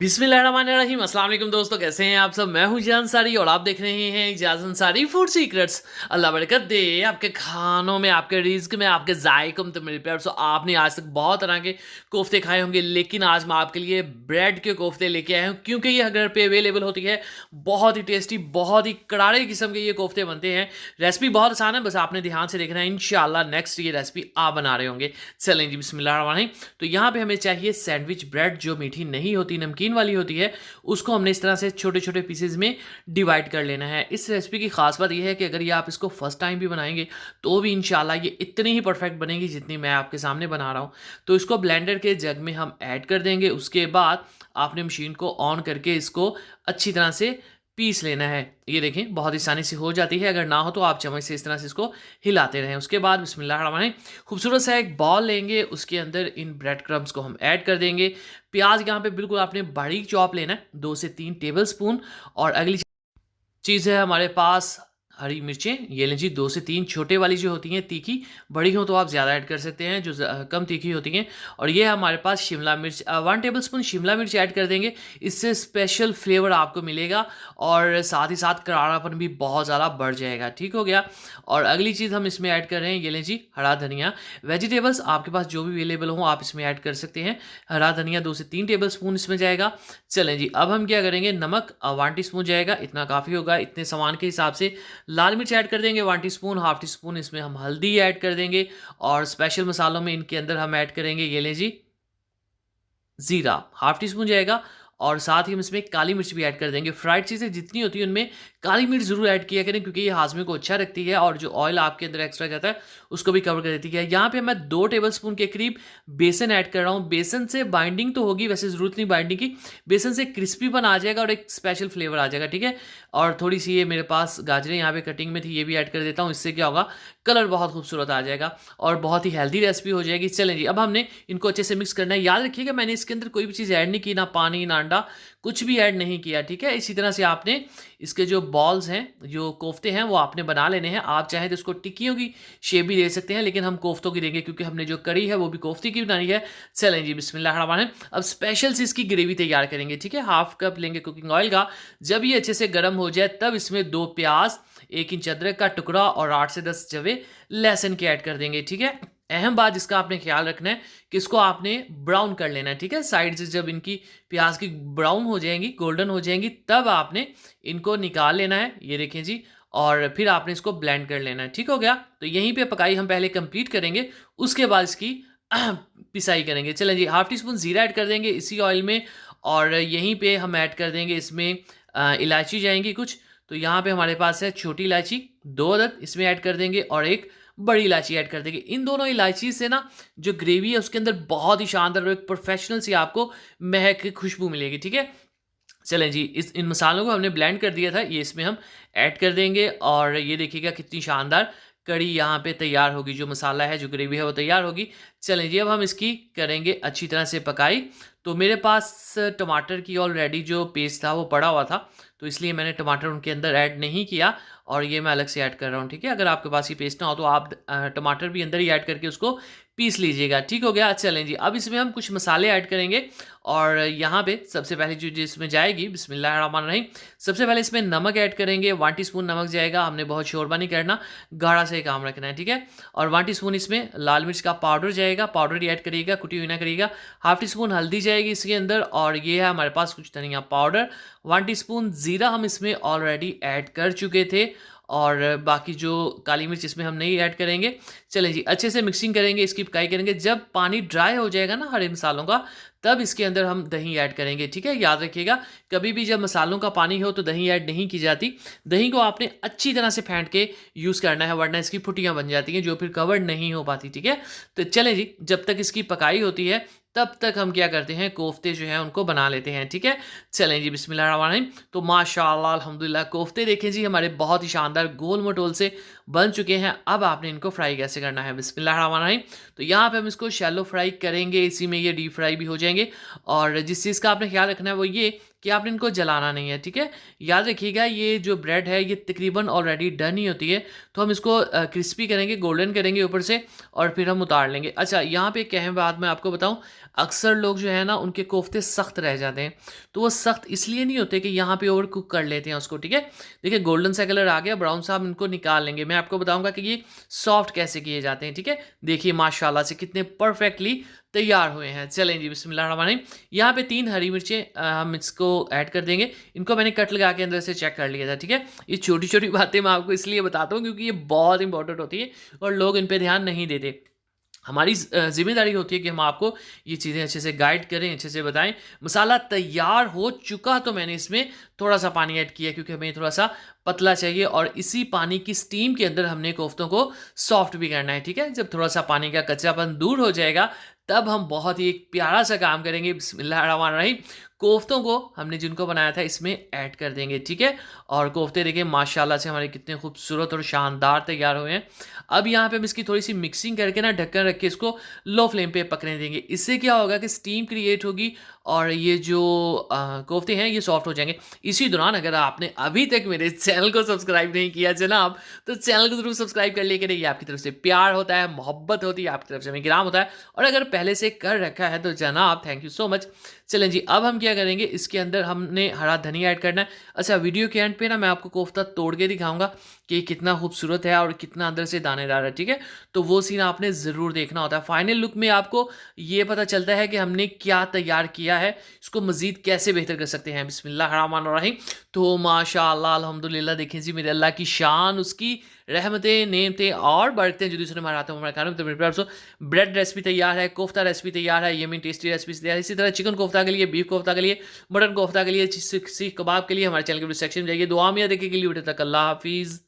बिस्मिल्लाहिर्रहमानिर्रहीम। अस्सलाम वालेकुम दोस्तों, कैसे हैं आप सब। मैं हूं जान अंसारी और आप देख रहे हैं इजाज़ अंसारी फूड सीक्रेट्स। अल्लाह बरकत दे आपके खानों में, आपके रिज्क में, आपके जायकों में। तो मेरे प्यार, आपने आज तक बहुत तरह के कोफ्ते खाए होंगे, लेकिन आज मैं आपके लिए ब्रेड के कोफ्ते लेके आया हूँ, क्योंकि ये घर पे अवेलेबल होती है। बहुत ही टेस्टी, बहुत ही कड़ाड़े किस्म के ये कोफ्ते बनते हैं। रेसिपी बहुत आसान है, बस आपने ध्यान से देखना है। इंशाल्लाह नेक्स्ट ये रेसिपी आप बना रहे होंगे। चलें जी, बिस्मिल्लाह। तो यहाँ पे हमें चाहिए सैंडविच ब्रेड, जो मीठी नहीं होती, नमकीन वाली होती है। उसको हमने इस तरह से छोटे छोटे पीसेज में डिवाइड कर लेना है। इस रेसिपी की खास बात यह है कि अगर ये आप इसको फर्स्ट टाइम भी बनाएंगे तो भी इंशाल्लाह ये इतनी ही परफेक्ट बनेगी जितनी मैं आपके सामने बना रहा हूँ। तो इसको ब्लेंडर के जग में हम ऐड कर देंगे। उसके बाद आपने मशीन को ऑन करके इसको अच्छी तरह से पीस लेना है। ये देखें, बहुत आसानी से हो जाती है। अगर ना हो तो आप चम्मच से इस तरह से इसको हिलाते रहें। उसके बाद बिस्मिल्लाह खूबसूरत सा एक बॉल लेंगे, उसके अंदर इन ब्रेड क्रम्स को हम ऐड कर देंगे। प्याज यहाँ पे बिल्कुल आपने बारीक चॉप लेना है, 2 से 3 टेबल स्पून। और अगली चीज़ है हमारे पास हरी मिर्चें, ये लें जी 2 से 3 छोटे वाली जो होती हैं तीखी। बड़ी हो तो आप ज़्यादा ऐड कर सकते हैं, जो कम तीखी होती हैं। और ये है हमारे पास शिमला मिर्च, 1 टेबल स्पून शिमला मिर्च ऐड कर देंगे। इससे स्पेशल फ्लेवर आपको मिलेगा और साथ ही साथ करारापन भी बहुत ज़्यादा बढ़ जाएगा। ठीक हो गया। और अगली चीज़ हम इसमें ऐड कर रहे हैं, ये लें जी हरा धनिया। वेजिटेबल्स आपके पास जो भी अवेलेबल हो आप इसमें ऐड कर सकते हैं। हरा धनिया 2 से 3 टेबल स्पून इसमें जाएगा। चलें जी, अब हम क्या करेंगे, नमक 1 टीस्पून जाएगा, इतना काफ़ी होगा। इतने सामान के हिसाब से लाल मिर्च ऐड कर देंगे 1 टीस्पून, हाफ टी स्पून इसमें हम हल्दी ऐड कर देंगे। और स्पेशल मसालों में इनके अंदर हम ऐड करेंगे, ये लें जी जीरा, हाफ टी स्पून जाएगा। और साथ ही हम इसमें काली मिर्च भी ऐड कर देंगे। फ्राइड चीज़ें जितनी होती है उनमें काली मिर्च ज़रूर ऐड किया करें, क्योंकि ये हाजमे को अच्छा रखती है और जो ऑयल आपके अंदर एक्स्ट्रा जाता है उसको भी कवर कर देती है। यहाँ पे मैं 2 टेबल स्पून के करीब बेसन ऐड कर रहा हूँ। बेसन से बाइंडिंग तो होगी, वैसे ज़रूरत नहीं बाइंडिंग की। बेसन से क्रिस्पीपन आ जाएगा और एक स्पेशल फ्लेवर आ जाएगा। ठीक है। और थोड़ी सी ये मेरे पास गाजरें यहाँ पे कटिंग में थी, ये भी ऐड कर देता हूँ। इससे क्या होगा, कलर बहुत खूबसूरत आ जाएगा और बहुत ही हेल्दी रेसिपी हो जाएगी। चलें जी, अब हमने इनको अच्छे से मिक्स करना है। याद रखिएगा, मैंने इसके अंदर कोई भी चीज़ ऐड नहीं की, ना पानी ना अंडा, कुछ भी ऐड नहीं किया। ठीक है। इसी तरह से आपने इसके जो बॉल्स हैं, जो कोफ्ते हैं, वो आपने बना लेने हैं। आप चाहें तो इसको टिक्कियों की शेप भी दे सकते हैं, लेकिन हम कोफ्तों की देंगे क्योंकि हमने जो कड़ी है वो भी कोफ्ते की बनानी है। चलें जी, बिस्मिल्लाह। अब स्पेशल सी इसकी ग्रेवी तैयार करेंगे। ठीक है। हाफ कप लेंगे कुकिंग ऑयल का। जब ये अच्छे से गर्म हो जाए तब इसमें 2 प्याज, 1 इंच अदरक का टुकड़ा और 8 से 10 जवे लहसुन के ऐड कर देंगे। ठीक है। अहम बात जिसका आपने ख्याल रखना है कि इसको आपने ब्राउन कर लेना है। ठीक है। साइड से जब इनकी प्याज की ब्राउन हो जाएंगी, गोल्डन हो जाएंगी, तब आपने इनको निकाल लेना है। ये देखें जी। और फिर आपने इसको ब्लेंड कर लेना है। ठीक हो गया। तो यहीं पे पकाई हम पहले कंप्लीट करेंगे, उसके बाद इसकी पिसाई करेंगे। चलें जी, हाफ टी स्पून जीरा ऐड कर देंगे इसी ऑयल में। और यहीं पे हम ऐड कर देंगे इसमें इलायची जाएंगी कुछ। तो यहाँ पे हमारे पास है छोटी इलायची 2 अदद, इसमें ऐड कर देंगे। और एक बड़ी इलायची ऐड कर देंगे। इन दोनों इलायची से ना जो ग्रेवी है उसके अंदर बहुत ही शानदार और एक प्रोफेशनल सी आपको महक खुशबू मिलेगी। ठीक है। चलें जी, इन मसालों को हमने ब्लेंड कर दिया था, ये इसमें हम ऐड कर देंगे। और ये देखिएगा कितनी शानदार कड़ी यहाँ पे तैयार होगी। जो मसाला है, जो ग्रेवी है, वो तैयार होगी। चलें जी, अब हम इसकी करेंगे अच्छी तरह से पकाई। तो मेरे पास टमाटर की ऑलरेडी जो पेस्ट था वो पड़ा हुआ था, तो इसलिए मैंने टमाटर उनके अंदर ऐड नहीं किया और ये मैं अलग से ऐड कर रहा हूँ। ठीक है। अगर आपके पास ये पेस्ट ना हो तो आप टमाटर भी अंदर ही ऐड करके उसको पीस लीजिएगा। ठीक हो गया। चलें जी, अब इसमें हम कुछ मसाले ऐड करेंगे। और यहाँ पे सबसे पहले जो इसमें जाएगी, बिस्मिल्लाहिर्रहमानिर्रहीम, सबसे पहले इसमें नमक ऐड करेंगे। 1 टीस्पून नमक जाएगा। हमने बहुत शोरबा नहीं करना, गाढ़ा से काम रखना है। ठीक है। और 1 टीस्पून इसमें लाल मिर्च का पाउडर जाएगा, पाउडर ही ऐड करिएगा, कुटी हुई ना करिएगा। हाफ टी स्पून हल्दी जाएगी इसके अंदर। और ये है हमारे पास कुछ धनिया पाउडर। 1 टीस्पून जीरा हम इसमें ऑलरेडी ऐड कर चुके थे। और बाकी जो काली मिर्च इसमें हम नहीं ऐड करेंगे। चलें जी, अच्छे से मिक्सिंग करेंगे, इसकी पकाई करेंगे। जब पानी ड्राई हो जाएगा ना हरे मसालों का, तब इसके अंदर हम दही ऐड करेंगे। ठीक है। याद रखिएगा, कभी भी जब मसालों का पानी हो तो दही ऐड नहीं की जाती। दही को आपने अच्छी तरह से फेंट के यूज़ करना है, वरना इसकी फुटियाँ बन जाती हैं जो फिर कवर नहीं हो पाती। ठीक है। तो चलें जी, जब तक इसकी पकाई होती है तब तक हम क्या करते हैं, कोफ्ते जो हैं उनको बना लेते हैं। ठीक है। चलें जी, बिस्मिल्लाहिर्रहमानिर्रहीम। तो माशाअल्लाह अल्हम्दुलिल्लाह कोफ्ते देखें जी हमारे बहुत ही शानदार गोल मटोल से बन चुके हैं। अब आपने इनको फ्राई कैसे करना है, बिस्मिल्लाहिर्रहमानिर्रहीम। तो यहाँ पे हम इसको शैलो फ्राई करेंगे, इसी में ये डीप फ्राई भी हो जाएंगे। और जिस चीज़ का आपने ख्याल रखना है वो ये कि आपने इनको जलाना नहीं है। ठीक है। याद रखिएगा, ये जो ब्रेड है ये तकरीबन ऑलरेडी डन ही होती है, तो हम इसको क्रिस्पी करेंगे, गोल्डन करेंगे ऊपर से, और फिर हम उतार लेंगे। अच्छा, यहाँ पे एक अहम बात मैं आपको बताऊँ, अक्सर लोग जो है ना उनके कोफ्ते सख्त रह जाते हैं, तो वो सख्त इसलिए नहीं होते कि यहाँ पे ओवर कुक कर लेते हैं उसको, ठीक है। देखिए गोल्डन सा कलर आ गया, ब्राउन सा, हम इनको निकाल लेंगे। मैं आपको बताऊंगा कि ये सॉफ्ट कैसे किए जाते हैं, ठीक है। देखिए माशाल्लाह से कितने परफेक्टली तैयार हुए हैं। चलें जी बिस्मिल्लाह रहमान रहीम। यहाँ पे 3 हरी मिर्चें हम इसको ऐड कर देंगे। इनको मैंने कट लगा के अंदर से चेक कर लिया था, ठीक है। ये छोटी छोटी बातें मैं आपको इसलिए बताता हूँ क्योंकि ये बहुत इंपॉर्टेंट होती है और लोग इन पर ध्यान नहीं देते। हमारी ज़िम्मेदारी होती है कि हम आपको ये चीज़ें अच्छे से गाइड करें, अच्छे से बताएं। मसाला तैयार हो चुका तो मैंने इसमें थोड़ा-सा पानी ऐड किया क्योंकि हमें थोड़ा-सा पतला चाहिए और इसी पानी की स्टीम के अंदर हमने कोफ्तों को सॉफ्ट भी करना है, ठीक है। जब थोड़ा-सा पानी का कच्चापन दूर हो जाएगा, तब हम बहुत ही एक प्यारा-सा काम करेंगे। बिस्मिल्लाहिर्रहमानिर्रहीम। कोफ्तों को हमने जिनको बनाया था इसमें ऐड कर देंगे, ठीक है। और कोफ्ते देखिए माशाल्लाह से हमारे कितने खूबसूरत और शानदार तैयार हुए हैं। अब यहाँ पे हम इसकी थोड़ी-सी मिक्सिंग करके ना ढक्कन रख के इसको लो फ्लेम पे पकने देंगे। इससे क्या होगा कि स्टीम क्रिएट होगी और ये जो कोफ्ते हैं ये सॉफ्ट हो जाएँगे। इसी दौरान अगर आपने अभी तक मेरे चैनल को सब्सक्राइब नहीं किया जनाब, तो चैनल को ज़रूर सब्सक्राइब कर लिया करें। ये आपकी तरफ से प्यार होता है, मोहब्बत होती है, आपकी तरफ से हमें इकराम होता है। और अगर पहले से कर रखा है तो जनाब थैंक यू सो मच। चलें जी, अब हम क्या करेंगे, इसके अंदर हमने हरा धनिया ऐड करना है। अच्छा, वीडियो के एंड पे ना मैं आपको कोफ्ता तोड़ के दिखाऊँगा कि कितना खूबसूरत है और कितना अंदर से दानेदार है, ठीक है। तो वो सीन आपने ज़रूर देखना होता है। फाइनल लुक में आपको ये पता चलता है कि हमने क्या तैयार किया है, इसको मज़ीद कैसे बेहतर कर सकते हैं। बिस्मिल्लाहिर्रहमानिर्रहीम। तो माशाअल्लाह अल्हम्दुलिल्लाह, देखें जी मेरे अल्लाह की शान, उसकी रहमतें, नेमतें और बरकतें जो दूसरे हमारे आते हैं हमारे खाने में। तो मेरे प्यार दोस्तों, ब्रेड रेसिपी तैयार है, कोफ्ता रेसिपी तैयार है, यमी टेस्टी रेसिपी तैयार है। इसी तरह चिकन कोफ्ता के लिए, बीफ कोफ्ता के लिए, मटन कोफ्ता के लिए, सीख कबाब के लिए हमारे चैनल के सेक्शन में जाइए। दुआ में देखिए के लिए उठे तक अल्लाह हाफिज़।